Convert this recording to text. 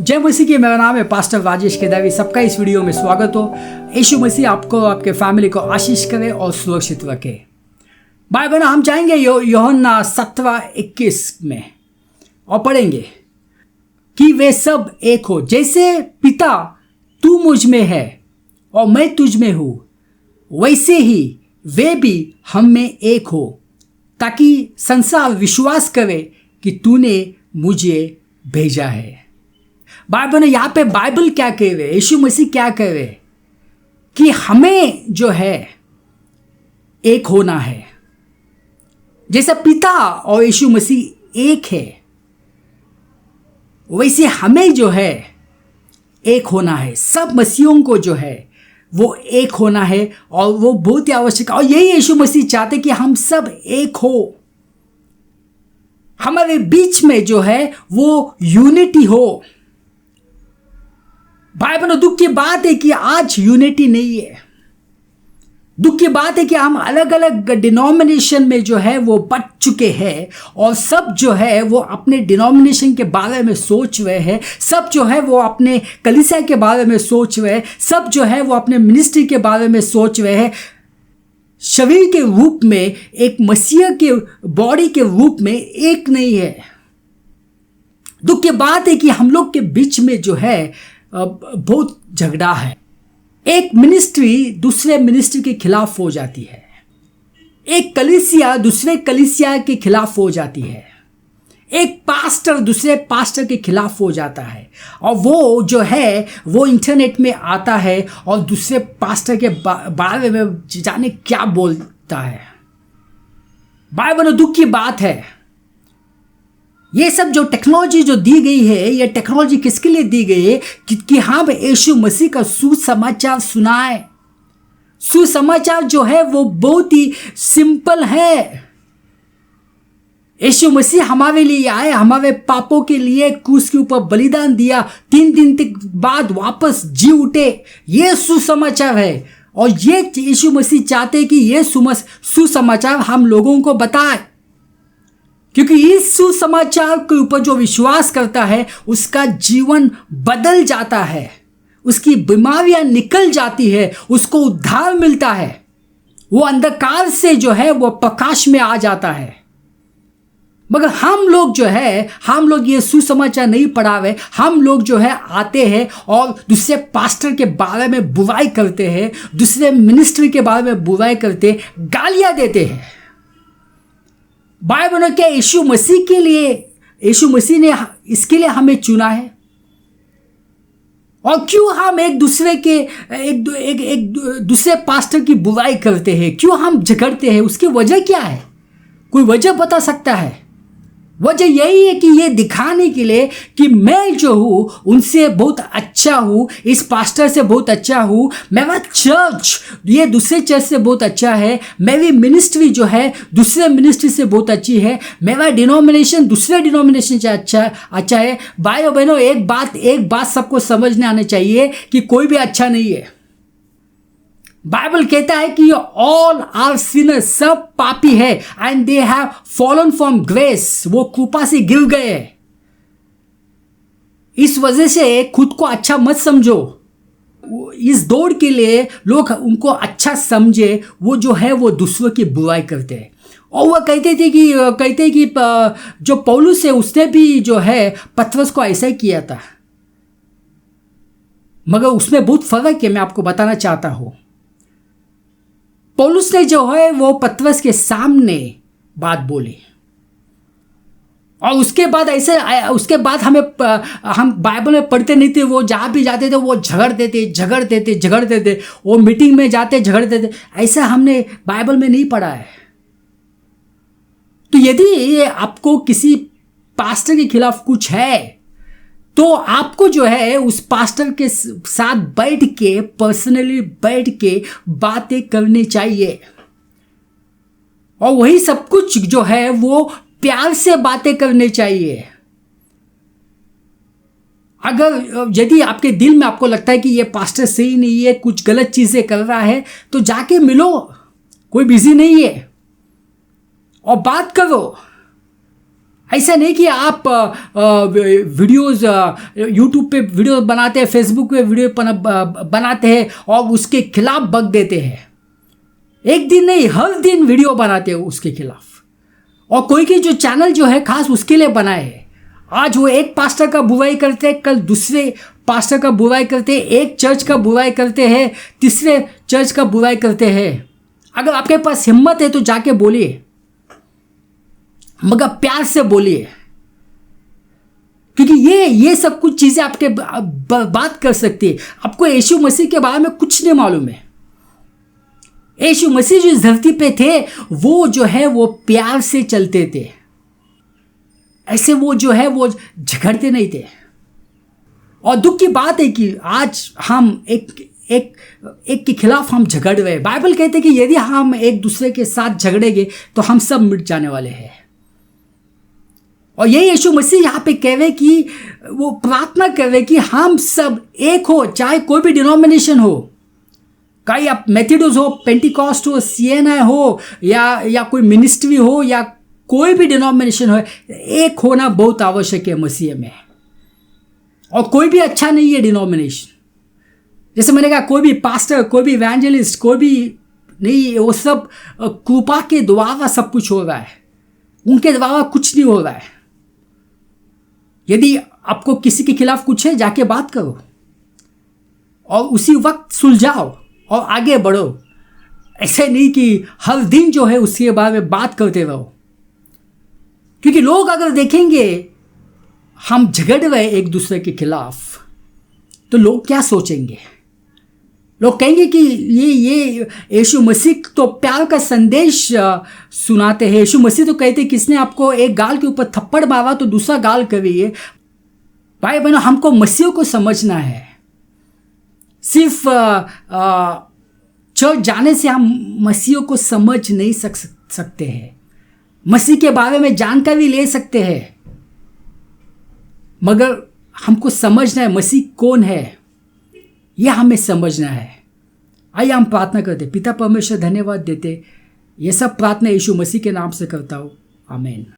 जय मसीह की। मेरा नाम है पास्टर राजेश केदारी। सबका इस वीडियो में स्वागत हो। यीशु मसीह आपको आपके फैमिली को आशीष करे और सुरक्षित रखे। बाइबल में हम जाएंगे यूहन्ना 17:21 में और पढ़ेंगे कि वे सब एक हो, जैसे पिता तू मुझ में है और मैं तुझ में हूँ, वैसे ही वे भी हम में एक हो, ताकि संसार विश्वास करे कि तूने मुझे भेजा है। बाइबल ने यहाँ पे बाइबल क्या कह रहे, यीशु मसीह क्या कह रहे कि हमें जो है एक होना है। जैसे पिता और यीशु मसीह एक है, वैसे हमें जो है एक होना है। सब मसीहों को जो है वो एक होना है और वो बहुत ही आवश्यक है। और यही यीशु मसीह चाहते कि हम सब एक हो, हमारे बीच में जो है वो यूनिटी हो। बाइबल में दुख की बात है कि आज यूनिटी नहीं है। दुख की बात है कि हम अलग अलग डिनोमिनेशन में जो है वो बट चुके हैं और सब जो है वो अपने डिनोमिनेशन के बारे में सोच रहे हैं। सब जो है वो अपने कलीसिया के बारे में सोच रहे हैं। सब जो है वो अपने मिनिस्ट्री के बारे में सोच रहे हैं। शरीर के रूप में एक मसीह के बॉडी के रूप में एक नहीं है। दुख की बात है कि हम लोग के बीच में जो है बहुत झगड़ा है। एक मिनिस्ट्री दूसरे मिनिस्ट्री के खिलाफ हो जाती है। एक कलीसिया दूसरे कलीसिया के खिलाफ हो जाती है। एक पास्टर दूसरे पास्टर के खिलाफ हो जाता है और वो जो है वो इंटरनेट में आता है और दूसरे पास्टर के बारे में जाने क्या बोलता है। बाइबल में दुख की बात है। ये सब जो टेक्नोलॉजी जो दी गई है, ये टेक्नोलॉजी किसके लिए दी गई है कि हम यीशु मसीह का सुसमाचार सुनाए। सुसमाचार जो है वो बहुत ही सिंपल है। यीशु मसीह हमारे लिए आए, हमारे पापों के लिए क्रूस के ऊपर बलिदान दिया, 3 दिन तक बाद वापस जी उठे। ये सुसमाचार है और ये यीशु मसीह चाहते हैं कि ये सुसमाचार हम लोगों को बताए, क्योंकि इस सुसमाचार के ऊपर जो विश्वास करता है उसका जीवन बदल जाता है, उसकी बीमारियां निकल जाती है, उसको उद्धार मिलता है, वो अंधकार से जो है वो प्रकाश में आ जाता है। मगर हम लोग जो है हम लोग ये सुसमाचार नहीं पढ़ावे। हम लोग जो है आते हैं और दूसरे पास्टर के बारे में बुराई करते हैं, दूसरे मिनिस्ट्री के बारे में बुराई करते, गालियां देते हैं। बाइबल में क्या यीशु मसीह के लिए, यीशु मसीह ने इसके लिए हमें चुना है? और क्यों हम एक दूसरे के एक दूसरे पास्टर की बुराई करते हैं? क्यों हम झगड़ते हैं? उसकी वजह क्या है? कोई वजह बता सकता है? वजह यही है कि ये दिखाने के लिए कि मैं जो हूँ उनसे बहुत अच्छा हूँ, इस पास्टर से बहुत अच्छा हूँ, मेरा चर्च ये दूसरे चर्च से बहुत अच्छा है, मेरी मिनिस्ट्री जो है दूसरे मिनिस्ट्री से बहुत अच्छी है, मेरा डिनोमिनेशन दूसरे डिनोमिनेशन से अच्छा है। भाइयों बहनों, एक बात सबको समझने आने चाहिए कि कोई भी अच्छा नहीं है। बाइबल कहता है कि ऑल आर सिनर्स, सब पापी है, and they have fallen from grace, वो कृपा से गिर गए। इस वजह से खुद को अच्छा मत समझो। इस दौड़ के लिए लोग उनको अच्छा समझे, वो जो है वो दूसरों की बुराई करते हैं। और वह कहते कि जो पौलुस है उसने भी जो है पतरस को ऐसा ही किया था, मगर उसमें बहुत फर्क है। मैं आपको बताना चाहता हूं, पौलुस ने जो है वो पतरस के सामने बात बोली और उसके बाद हम बाइबल में पढ़ते नहीं थे। वो जहाँ भी जाते थे वो झगड़ते थे। वो मीटिंग में जाते झगड़ते थे। ऐसा हमने बाइबल में नहीं पढ़ा है। तो यदि आपको किसी पास्टर के खिलाफ कुछ है तो आपको जो है उस पास्टर के साथ बैठ के पर्सनली बैठ के बातें करनी चाहिए और वही सब कुछ जो है वो प्यार से बातें करनी चाहिए। अगर यदि आपके दिल में आपको लगता है कि ये पास्टर सही नहीं है, कुछ गलत चीज़ें कर रहा है, तो जाके मिलो, कोई बिजी नहीं है, और बात करो। ऐसा नहीं कि आप वीडियोस यूट्यूब पे वीडियो बनाते हैं, फेसबुक पे वीडियो बनाते हैं और उसके खिलाफ बक देते हैं। एक दिन नहीं, हर दिन वीडियो बनाते हो उसके खिलाफ। और कोई की जो चैनल जो है खास उसके लिए बनाए है। आज वो एक पास्टर का बुराई करते हैं, कल दूसरे पास्टर का बुराई करते हैं, एक चर्च का बुराई करते हैं, तीसरे चर्च का बुराई करते हैं। अगर आपके पास हिम्मत है तो जाके बोलिए, मगर प्यार से बोलिए, क्योंकि ये सब कुछ चीजें आपके बर्बाद कर सकती है। आपको यीशु मसीह के बारे में कुछ नहीं मालूम है। यीशु मसीह जो इस धरती पे थे वो जो है वो प्यार से चलते थे। ऐसे वो जो है वो झगड़ते नहीं थे। और दुख की बात है कि आज हम एक के खिलाफ हम झगड़ रहे हैं। बाइबल कहते हैं कि यदि हम एक दूसरे के साथ झगड़ेंगे तो हम सब मिट जाने वाले हैं। और यही यीशु मसीह यहाँ पे कह रहे कि वो प्रार्थना कर रहे कि हम सब एक हो, चाहे कोई भी डिनोमिनेशन हो, चाहे आप मेथोडिस्ट हो, पेंटिकॉस्ट हो, सीएनआई हो या कोई मिनिस्ट्री हो या कोई भी डिनोमिनेशन हो, एक होना बहुत आवश्यक है मसीह में। और कोई भी अच्छा नहीं है डिनोमिनेशन। जैसे मैंने कहा, कोई भी पास्टर, कोई भी इवेंजलिस्ट, कोई भी नहीं, वो सब कृपा के द्वारा सब कुछ हो रहा है, उनके द्वारा कुछ नहीं हो रहा है। यदि आपको किसी के खिलाफ कुछ है, जाके बात करो और उसी वक्त सुलझाओ और आगे बढ़ो। ऐसे नहीं कि हर दिन जो है उसके बारे में बात करते रहो, क्योंकि लोग अगर देखेंगे हम झगड़ रहे एक दूसरे के खिलाफ तो लोग क्या सोचेंगे? लोग कहेंगे कि ये यीशु मसीह तो प्यार का संदेश सुनाते हैं। यीशु मसीह तो कहते किसने आपको एक गाल के ऊपर थप्पड़ मारा तो दूसरा गाल करिए। भाई बहनों, हमको मसीह को समझना है। सिर्फ चर्च जाने से हम मसीह को समझ नहीं सकते हैं। मसीह के बारे में जानकारी ले सकते हैं, मगर हमको समझना है मसीह कौन है, यह हमें समझना है। आइए हम प्रार्थना करते। पिता परमेश्वर, धन्यवाद देते, ये सब प्रार्थना यीशु मसीह के नाम से करता हूँ, आमीन।